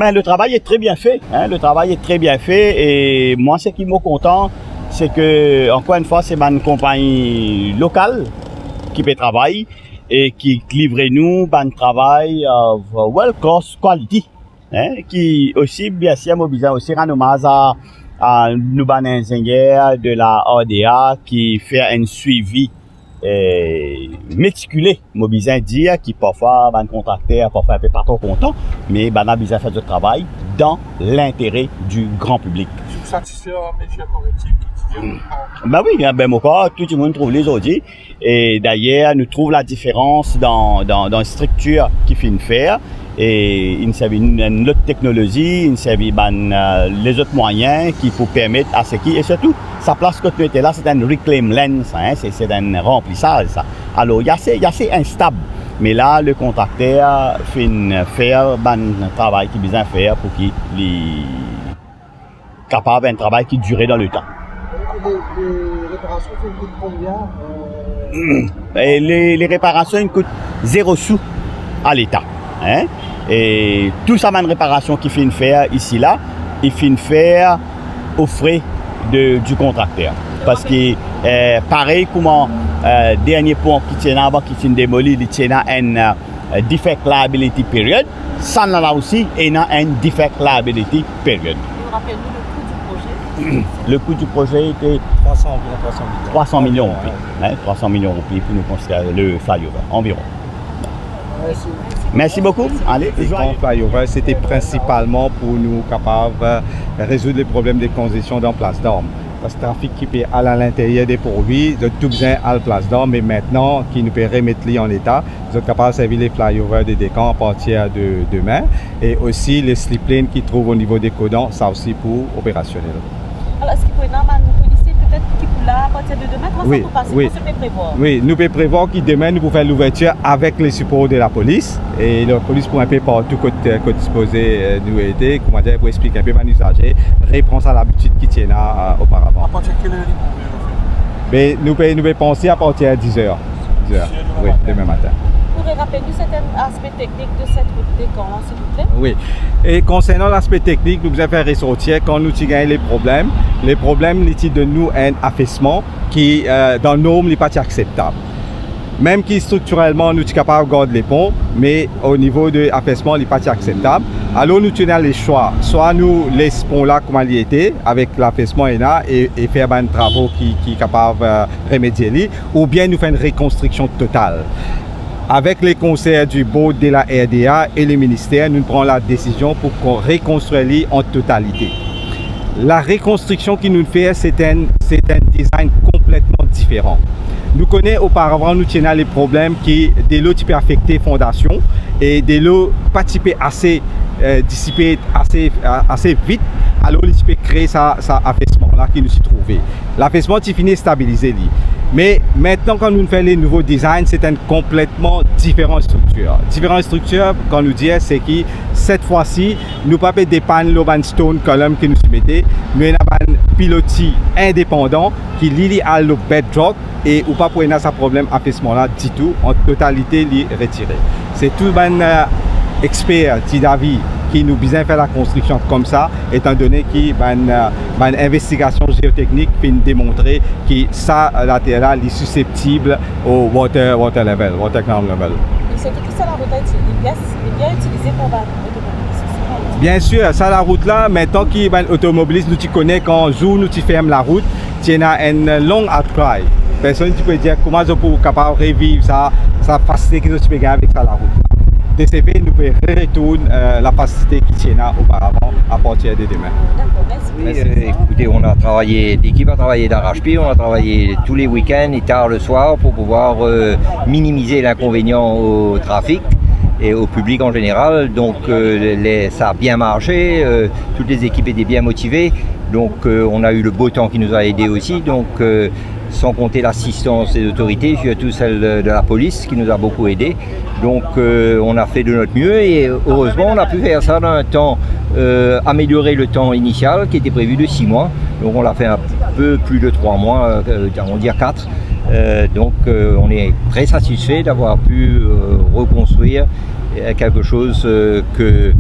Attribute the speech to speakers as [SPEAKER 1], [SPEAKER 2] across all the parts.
[SPEAKER 1] Ben, le travail est très bien fait. Hein, le travail est très bien fait. Et moi, ce qui me content, c'est que, encore une fois, c'est une compagnie locale qui fait travail et qui livre nous un travail of well cost quality. Hein, qui aussi, bien sûr, mobilise aussi rendre hommage à nos ingénieurs de la RDA qui fait un suivi méticuleux, mobilisant dire qui parfois va contracter, parfois un peu pas trop content, mais ben a besoin de faire du travail dans l'intérêt du grand public.
[SPEAKER 2] Vous satisfait mes chers correctifs?
[SPEAKER 1] Ben oui, ben mon cas, tout le monde trouve les audits et d'ailleurs nous trouve la différence dans la structure qu'il fait faire. Et il servait une autre technologie, il servait les autres moyens qui pour permettre à ce qui, et surtout, sa place que tu étais là, c'est un reclaim lens, hein, c'est un remplissage, ça. Alors, il y a assez instable. Mais là, le contracteur fait faire un travail qu'il a besoin de faire pour qu'il soit capable d'un travail qui dure dans le temps.
[SPEAKER 3] Les réparations, ça coûte combien
[SPEAKER 1] Et les réparations, ils coûtent 0 sous à l'État. Hein? Et tout ça, une réparation qu'il fait faire ici là, il fait faire aux frais du contracteur. Parce que pareil comment dernier pont qui tient avant qui tient démoli, il tient un defect liability period, ça en a aussi et un defect liability period.
[SPEAKER 4] Rappelez-nous
[SPEAKER 1] Le coût du projet était 300 millions roupies. Hein? 300 millions roupies pour nous considérer le flyover environ. Merci beaucoup. Allez,
[SPEAKER 5] le grand flyover, c'était principalement pour nous capables de résoudre les problèmes de congestion dans Place d'Orme. Parce que le trafic qui est à l'intérieur des produits, de tout besoin à la Place d'Orme, mais maintenant, qui nous peut remettre en état, nous sommes capables de servir les flyovers des décans à partir de demain. Et aussi les slip lanes qui trouvent au niveau des codons, ça aussi pour opérationnel.
[SPEAKER 4] Alors, est-ce qu'il pourrait nous policiers peut-être qui pour là à partir de demain, comment ça peut passer? Comment ça peut prévoir?
[SPEAKER 5] Oui, nous pouvons prévoir que demain nous pouvons faire l'ouverture avec les supports de la police. Et la police pour un peu partout côté disposé nous aider, comment dire, pour expliquer un peu à l'usager, reprendre ça l'habitude qui tient là auparavant.
[SPEAKER 2] À partir de quelle heure
[SPEAKER 5] Mais nous pouvons penser à partir de 10h. 10h, oui, demain matin.
[SPEAKER 4] Vous pourrez rappeler-nous certains aspects techniques de cette route des camps, s'il vous plaît?
[SPEAKER 5] Oui. Et concernant l'aspect technique, nous devons faire ressortir quand nous gagnons les problèmes, les de nous un affaissement qui, dans nos normes, n'est pas acceptable. Même qui structurellement, nous sommes capables de garder les ponts, mais au niveau de l'affaissement, il n'est pas acceptable. Alors nous tenons les choix. Soit nous laissons ponts là comme il était, avec l'affaissement et faire des travaux qui sont capables de remédier, ou bien nous faisons une reconstruction totale. Avec les conseils du board de la RDA et les ministères, nous prenons la décision pour qu'on reconstruise en totalité. La reconstruction qui nous fait, c'est un design complètement différent. Nous connaissons auparavant, nous tenons les problèmes qui, des lots typés affectés fondation et des lots pas typés assez dissipés assez vite, alors ils peuvent créer ça affaissement là qui nous s'y trouvé. L'affaissement qui finit stabiliser lui. Mais maintenant, quand nous faisons les nouveaux designs, c'est une complètement différente structure. Différente structure, quand nous disons, c'est que cette fois-ci, nous ne pouvons pas dépendre de stone column que nous mettons, mais nous avons un pilotis indépendant qui lie à le bedrock et ou pas pour avoir ce problème affaissement là du tout, en totalité retiré. C'est tout un expert d'avis qui nous besoin faire la construction comme ça, étant donné qu'il y a une investigation géotechnique qui démontrer que ça, la terre est susceptible au water level, water ground level.
[SPEAKER 4] Et surtout que ça, la route est bien utilisée pour l'automobiliste.
[SPEAKER 5] Bien sûr, ça la route là, maintenant qui est automobiliste, nous tu connais quand jour nous tu fermes la route, tu as un long outcry. Personne qui peut dire comment je peux capable de revivre ça facilité que tu peux gagner avec ça la route. DCP nous peut retourner la facilité qui tient là auparavant à partir de demain.
[SPEAKER 4] D'accord,
[SPEAKER 6] merci. Écoutez, on a travaillé, l'équipe a travaillé d'arrache-pied, on a travaillé tous les week-ends et tard le soir pour pouvoir minimiser l'inconvénient au trafic et au public en général. Donc ça a bien marché, toutes les équipes étaient bien motivées. Donc on a eu le beau temps qui nous a aidés aussi. Donc sans compter l'assistance des autorités, surtout celle de la police qui nous a beaucoup aidés. Donc on a fait de notre mieux et heureusement on a pu faire ça dans un temps, améliorer le temps initial qui était prévu de 6 mois. Donc on l'a fait un peu plus de 3 mois, on va dire 4. Donc on est très satisfait d'avoir pu reconstruire quelque chose que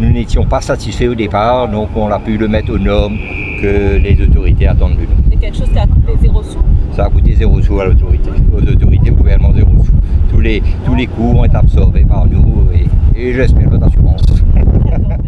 [SPEAKER 6] nous n'étions pas satisfaits au départ, donc on a pu le mettre aux normes que les autorités attendent de nous.
[SPEAKER 4] C'est quelque chose qui a coûté 0 sous.
[SPEAKER 6] Ça a coûté 0 sous à l'autorité, aux autorités, au gouvernement 0 sous. Tous les coûts ont été absorbés par nous et j'espère notre assurance.
[SPEAKER 4] D'accord.